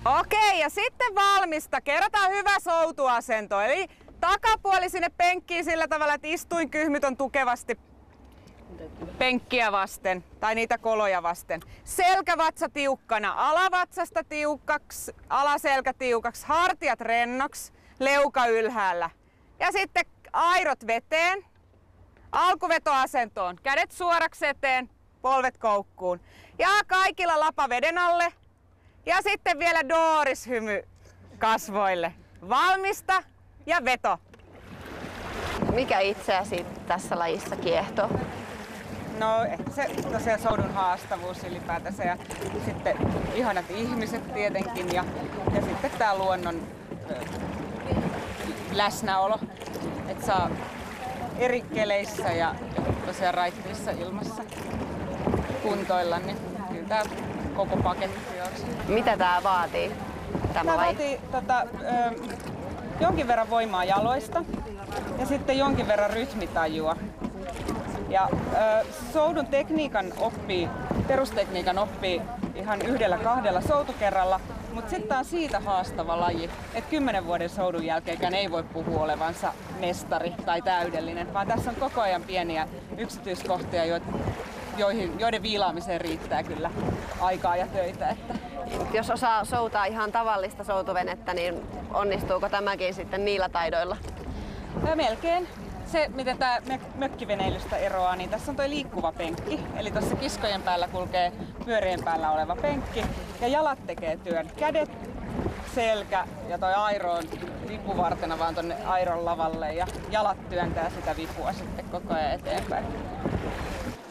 Okei, ja sitten valmista. Kerätään hyvä soutuasento. Eli takapuoli sinne penkkiin sillä tavalla, että istuinkyhmyt on tukevasti penkkiä vasten tai niitä koloja vasten. Selkävatsa tiukkana, alavatsasta tiukaksi, alaselkä tiukaksi, hartiat rennoksi, leuka ylhäällä. Ja sitten airot veteen, alkuvetoasentoon, kädet suoraksi eteen, polvet koukkuun. Ja kaikilla lapa veden alle. Ja sitten vielä Doris-hymy kasvoille. Valmista ja veto. Mikä itseäsi tässä lajissa kiehtoo? No se tosiaan soudun haastavuus ylipäätänsä ja sitten ihanat ihmiset tietenkin ja sitten tää luonnon läsnäolo, että saa eri keleissä ja tosiaan raittiissa ilmassa kuntoilla, niin kyllä tää koko paketti on. Mitä tää vaatii? Tämä vaatii jonkin verran voimaa jaloista ja sitten jonkin verran rytmitajua. Ja soudun perustekniikan oppii ihan 1-2 soutukerralla, mutta sitten on siitä haastava laji, että 10 vuoden soudun jälkeenkään ei voi puhua olevansa mestari tai täydellinen, vaan tässä on koko ajan pieniä yksityiskohtia, joiden viilaamiseen riittää kyllä aikaa ja töitä. Että. Jos osaa soutaa ihan tavallista soutuvenettä, niin onnistuuko tämäkin sitten niillä taidoilla? Melkein. Se, miten tämä mökkiveneilystä eroaa, niin tässä on tuo liikkuva penkki. Eli tuossa kiskojen päällä kulkee pyörien päällä oleva penkki. Ja jalat tekee työn. Kädet, selkä ja toi airo on vipuvartena vaan tonne airon lavalle. Ja jalat työntää sitä vipua sitten koko ajan eteenpäin.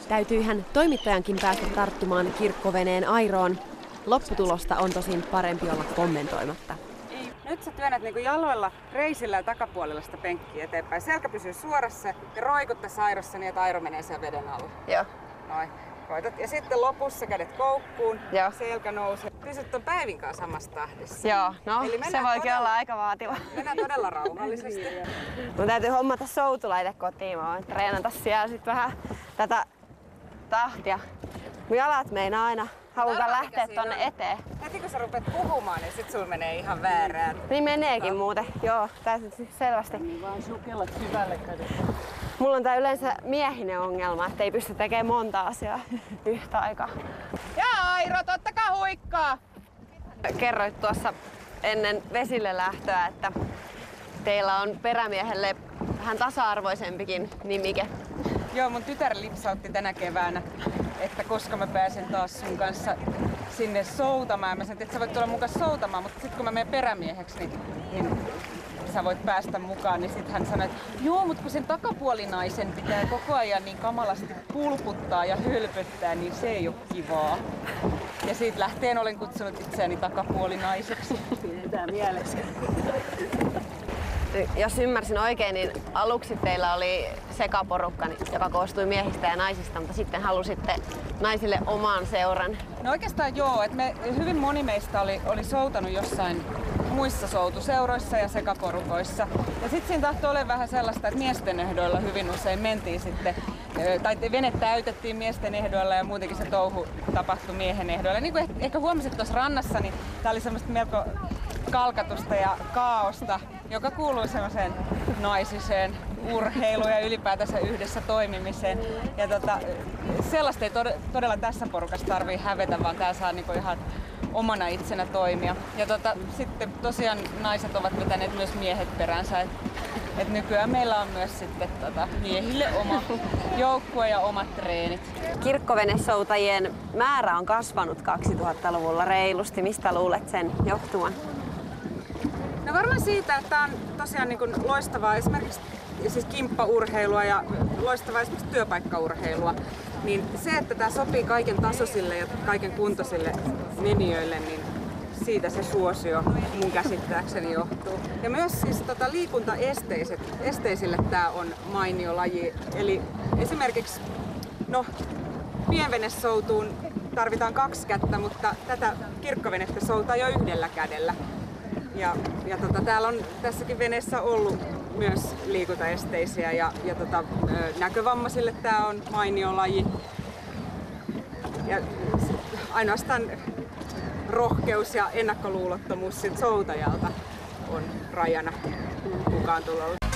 Täytyyhän toimittajankin päästä tarttumaan kirkkoveneen airoon. Lopputulosta on tosin parempi olla kommentoimatta. Nyt sä työnnät niinku jaloilla reisillä ja takapuolella sitä penkkiä eteenpäin. Selkä pysyy suorassa ja roikut tässä airossa niin, että airo menee siellä veden alla. Joo. Noin. Koitat. Ja sitten lopussa kädet koukkuun, Joo. Selkä nousee. Pysyt ton Päivin kanssa samassa tahdissa. Joo, no se voikin olla aika vaativa. Mennään todella rauhallisesti. Mun täytyy hommata soutulaite kotiin, mä voin treenata siellä sit vähän tätä tahtia. Mun jalat meinaa aina haluta lähteä tonne eteen. Heti kun sä rupeat puhumaan, niin sit sul menee ihan väärään. Niin meneekin muuten, joo, täytyy selvästi. Niin vaan sukellat syvälle kädet. Mulla on tää yleensä miehinen ongelma, että ei pysty tekemään monta asiaa yhtä aikaa. Ja Airo, ottakaa huikkaa! Kerroit tuossa ennen vesille lähtöä, että teillä on perämiehelle vähän tasa-arvoisempikin nimike. Joo, mun tytär lipsautti tänä keväänä, että koska mä pääsen taas sun kanssa sinne soutamaan. Mä sanoin, että sä voit tulla mukaan soutamaan, mutta sitten kun mä menen perämieheksi, niin sä voit päästä mukaan. Niin sit hän sanoi, että joo, mutta kun sen takapuolinaisen pitää koko ajan niin kamalasti pulputtaa ja hölpöttää, niin se ei ole kivaa. Ja siitä lähteen olen kutsunut itseäni takapuolinaiseksi. Pidetään mielessä. Jos ymmärsin oikein, niin aluksi teillä oli sekaporukka, joka koostui miehistä ja naisista, mutta sitten halusitte naisille oman seuran. No oikeastaan joo, että hyvin moni meistä oli soutanut jossain muissa soutuseuroissa ja sekaporukoissa. Ja sitten siinä tahtoi olla vähän sellaista, että miesten ehdoilla hyvin usein mentiin sitten, tai vene täytettiin miesten ehdoilla ja muutenkin se touhu tapahtui miehen ehdoilla. Niin kuin ehkä huomasit tuossa rannassa, niin tää oli semmoista melko kalkatusta ja kaaosta, joka kuuluu semmoiseen naisiseen urheiluun ja ylipäätänsä yhdessä toimimiseen. Ja sellaista ei todella tässä porukassa tarvii hävetä, vaan tää saa niinku ihan omana itsenä toimia. Ja sitten tosiaan naiset ovat vetäneet myös miehet peränsä. Et nykyään meillä on myös sitten miehille oma joukkue ja omat treenit. Kirkkovenesoutajien määrä on kasvanut 2000-luvulla reilusti. Mistä luulet sen johtuvan? No varmaan siitä, että tämä on tosiaan niin kuin loistavaa esimerkiksi siis kimppaurheilua ja loistavaa esimerkiksi työpaikkaurheilua. Niin se, että tämä sopii kaiken tasoisille ja kaiken kuntoisille menijöille, niin siitä se suosio mun käsittääkseni johtuu. Ja myös siis liikuntaesteisille tämä on mainio laji. Eli esimerkiksi pienvenesoutuun tarvitaan 2 kättä, mutta tätä kirkkovenettä soutaa jo 1 kädellä. Ja täällä on tässäkin veneessä ollut myös liikuntaesteisiä ja näkövammaisille tämä on mainio laji. Ja ainoastaan rohkeus ja ennakkoluulottomuus siltä soutajalta on rajana mukaan tulolla.